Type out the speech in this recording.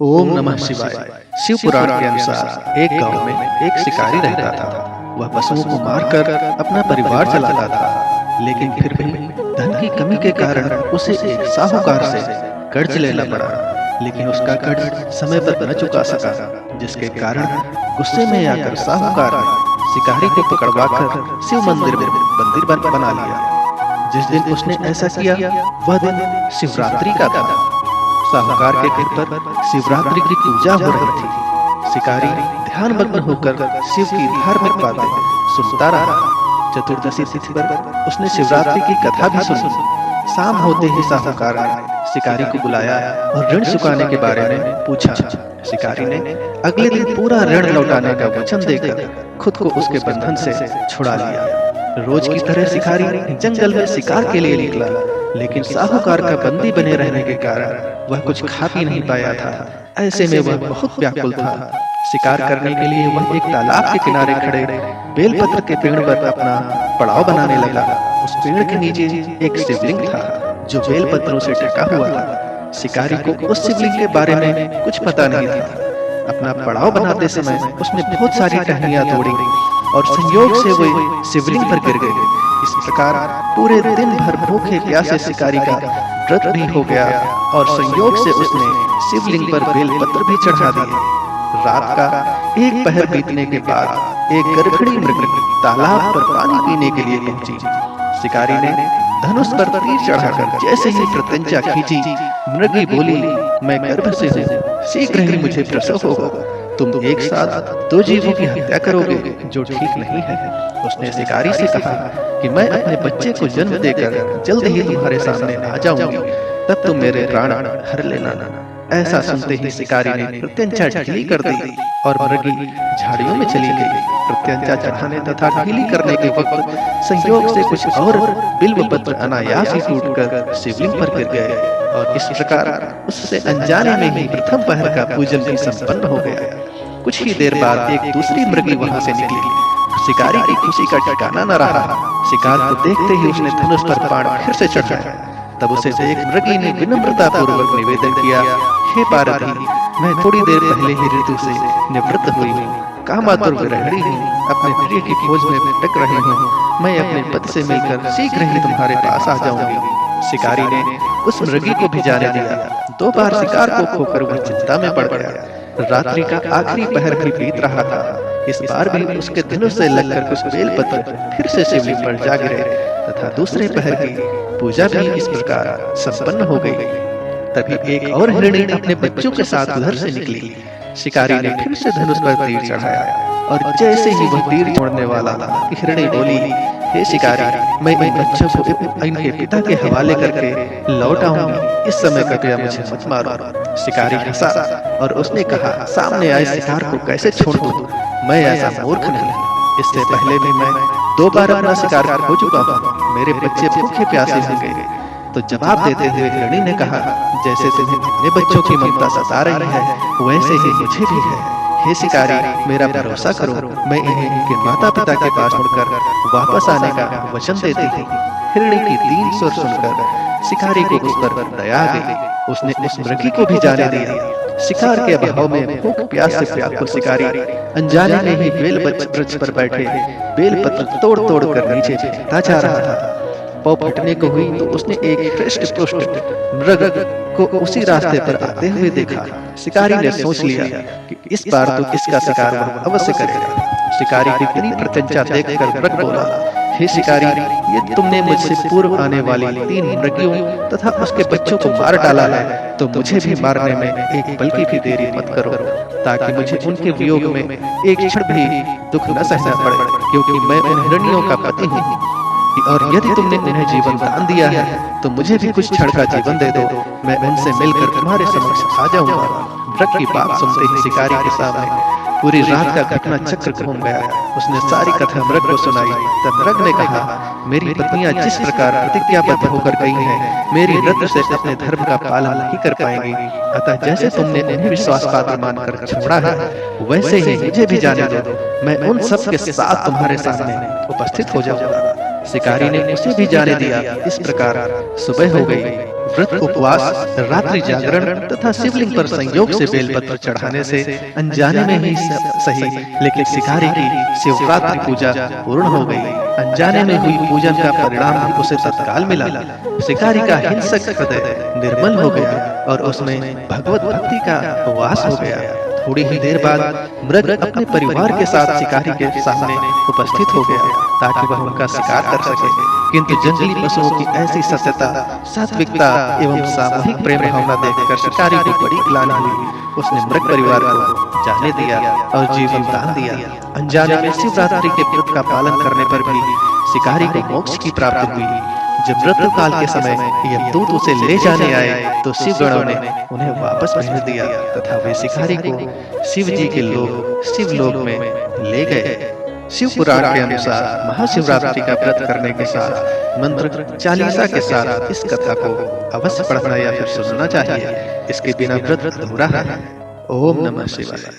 ओम नमः शिवाय। शिव पुराण के अनुसार एक गांव में एक शिकारी रहता था। वह पशुओं को मारकर अपना परिवार चलाता था, लेकिन फिर भी धन की कमी के कारण उसे एक साहूकार से कर्ज लेना पड़ा। लेकिन उसका कर्ज समय पर न चुका सका, जिसके कारण गुस्से में आकर साहूकार ने शिकारी को पकड़वाकर शिव मंदिर में बंदी बना लिया। जिस दिन उसने ऐसा किया वह दिन शिवरात्रि का था। साहूकार के घर पर शिवरात्रि की पूजा हो रही थी। शिकारी ध्यानमग्न होकर शिव की धार्मिक बातें सुनता रहा। चतुर्दशी तिथि पर उसने शिवरात्रि की कथा भी सुनी। शाम होते ही साहूकार ने शिकारी को बुलाया और ऋण चुकाने के बारे में पूछा। शिकारी ने अगले दिन पूरा ऋण लौटाने का वचन देकर खुद को उसके बंधन से छुड़ा लिया। रोज की तरह शिकारी जंगल में शिकार के लिए निकला, लेकिन साहूकार का बंदी बने रहने के कारण वह कुछ खा पी नहीं पाया था। ऐसे में वह बहुत व्याकुल था। शिकार करने के लिए वह एक तालाब के किनारे खड़े बेलपत्र के पेड़ पर अपना पड़ाव बनाने लगा। उस पेड़ के नीचे एक शिवलिंग था जो बेलपत्रों से ढका हुआ था। शिकारी को उस शिवलिंग के बारे में कुछ पता नहीं था। अपना पड़ाव बनाते समय उसने बहुत सारी टहनियां तोड़ी और संयोग से वो शिवलिंग पर गिर गई। इस प्रकार पूरे दिन भर भूखे प्यासे शिकारी का व्रत भी हो गया और संयोग से उसने शिवलिंग पर बेलपत्र भी चढ़ा दिए। रात का एक पहर बीतने के बाद एक गर्भिणी मृग तालाब पर पानी पीने के लिए पहुंची। शिकारी ने धनुष पर तीर चढ़ाकर जैसे ही प्रत्यंचा खींची, मृगी बोली, मैं गर्भ से हूँ, शीघ्र ही मुझे प्रसव होगा। तुम एक साथ दो जीवों की हत्या करोगे, जो ठीक नहीं है। उसने शिकारी से कहा कि मैं अपने बच्चे को जन्म देकर जल्द ही तुम्हारे सामने आ जाऊंगी, तब तुम मेरे प्राण हर लेना। ऐसा सुनते ही शिकारी ने प्रत्यंचा ढीली कर दी और मृगी झाड़ियों में चली गई। प्रत्यंचा चढ़ाने तथा ढीली करने के वक्त संयोग से कुछ और बिल्व पत्र अनायास ही टूटकर शिवलिंग पर गिर गए और इस प्रकार उससे अनजाने में ही प्रथम पहर का पूजन भी संपन्न हो गया। कुछ ही देर बाद एक दूसरी मृगी वहां से निकली। शिकारी की खुशी का ठिकाना न रहा। शिकार को देखते ही उसने धनुष पर बाण फिर से चढ़ाया। तब उसे एक मृगी ने विनम्रता पूर्वक निवेदन किया, हे पार्वती, मैं थोड़ी देर पहले ही ऋतु से निवृत्त हुई हूँ, कामातुर विरहिणी हूँ, अपने प्रिय की खोज में भटक रही हूँ। मैं अपने पति से मिलकर शीघ्र ही तुम्हारे पास आ जाऊंगी। शिकारी ने उस मृगी को भी जाने दिया। 2 बार शिकार को खोकर वह चिंता में पड़ गया। रात्रि का आखिरी पहर भी बीत रहा था। इस बार भी उसके धनुष से लगकर कुछ बेलपत्र फिर से शिवलिंग पर जा गिरे तथा दूसरे पहर की पूजा भी इस प्रकार संपन्न हो गई। तभी एक और हिरणी अपने बच्चों के साथ उधर से निकली। शिकारी ने फिर से धनुष पर तीर चढ़ाया और जैसे ही वह तीर छोड़ने वाला था, हिरणी बोली, हे शिकारी, मैं इन बच्चों को इनके पिता के हवाले करके लौट आऊंगी। इस समय कृपया मुझे मत मारो। शिकारी हंसा और उसने कहा, सामने आए शिकार को कैसे छोड़ दूं? मैं ऐसा मूर्ख नहीं। इससे पहले भी मैं 2 बार अपना शिकार खो चुका हूँ। मेरे बच्चे भूखे प्यासे होंगे। तो जवाब देते हुए हिरणी ने कहा, जैसे तुम्हें अपने बच्चों की ममता सता रही है, वैसे ही मुझे भी है। हे शिकारी, मेरा भरोसा करो, मैं इन्हें इनके माता पिता के पास छोड़कर वापस आने का वचन देती हूँ। हिरणी की 3 स्वर सुनकर शिकारी को उस पर दया आ गई। उसने उस मृगी को भी जाने दिया। शिकार के अभाव में भूख प्यास से व्याकुल शिकारी अनजाने में ही बेल वृक्ष पर बैठे बेलपत्र तोड़ तोड़ कर नीचे फेंकता जा रहा था। पाँव फटने को हुई तो उसने एक हृष्ट पुष्ट मृग को उसी रास्ते पर आते हुए देखा। शिकारी ने सोच लिया कि इस बार तो इसका शिकार वह अवश्य करेगा। शिकारी की इतनी प्रत्यंचा देखकर मृग बोला, हे शिकारी, ये तुमने मुझसे पूर्व आने वाली 3 मृगियों तथा उसके बच्चों को मार डाला है, तो मुझे भी मारने में एक पल की भी देरी मत करो, ताकि मुझे उनके वियोग में एक क्षण भी दुख न सहना पड़े, क्योंकि मैं उन हिरनियों का पति हूँ। और यदि तुमने उन्हें जीवन दान दिया है तो मुझे भी कुछ क्षण का जीवन दे दो, मैं उनसे मिलकर तुम्हारे समक्ष आ जाऊंगा। मृग की बात सुनते ही शिकारी के सामने पूरी रात का घटना चक्र घूम गया। उसने सारी कथा मृग को सुनाई। तब मृग ने कहा, मेरी पत्नियां जिस प्रकार प्रतिज्ञाबद्ध होकर गई हैं, मेरी व्रत से अपने धर्म का पालन नहीं कर पाएंगी। अतः जैसे तुमने उन्हें विश्वास पात्र मानकर छोड़ा है, वैसे ही मुझे भी जाने दो। मैं उन सब के साथ तुम्हारे सामने उपस्थित हो जाऊंगा। शिकारी ने उसे भी जाने दिया। इस प्रकार सुबह हो गई। व्रत उपवास, रात्रि जागरण तथा शिवलिंग पर संयोग से बेलपत्र चढ़ाने से अनजाने में ही सही, लेकिन शिकारी की शिवरात्रि पूजा पूर्ण हो गई। अनजाने में हुई पूजन का परिणाम भी उसे तत्काल मिला। शिकारी का हिंसक हृदय निर्मल हो गया और उसमें भगवत भक्ति का वास हो गया। थोड़ी ही देर बाद मृग अपने परिवार के साथ शिकारी के सामने उपस्थित हो गया ताकि वह उनका शिकार कर सके, किंतु जंगली पशुओं की ऐसी सत्यता, सात्विकता एवं सामूहिक प्रेम भावना देखकर शिकारी को बड़ी ग्लानि हुई। उसने मृग परिवार को जाने दिया और जीवन दान दिया। अनजाने में शिवरात्रि के व्रत का पालन करने पर भी शिकारी को मोक्ष की प्राप्ति हुई। जब व्रत काल के समय यमदूत उसे ले जाने आए तो शिवगणों ने उन्हें वापस भेज दिया तथा वे शिकारी को शिव जी के लोक शिवलोक में ले गए। शिव पुराण के अनुसार महाशिवरात्रि का व्रत करने के साथ मंत्र चालीसा के साथ इस कथा को अवश्य पढ़ना या फिर सुनना चाहिए। इसके बिना व्रत अधूरा है। ओम नमः शिवाय।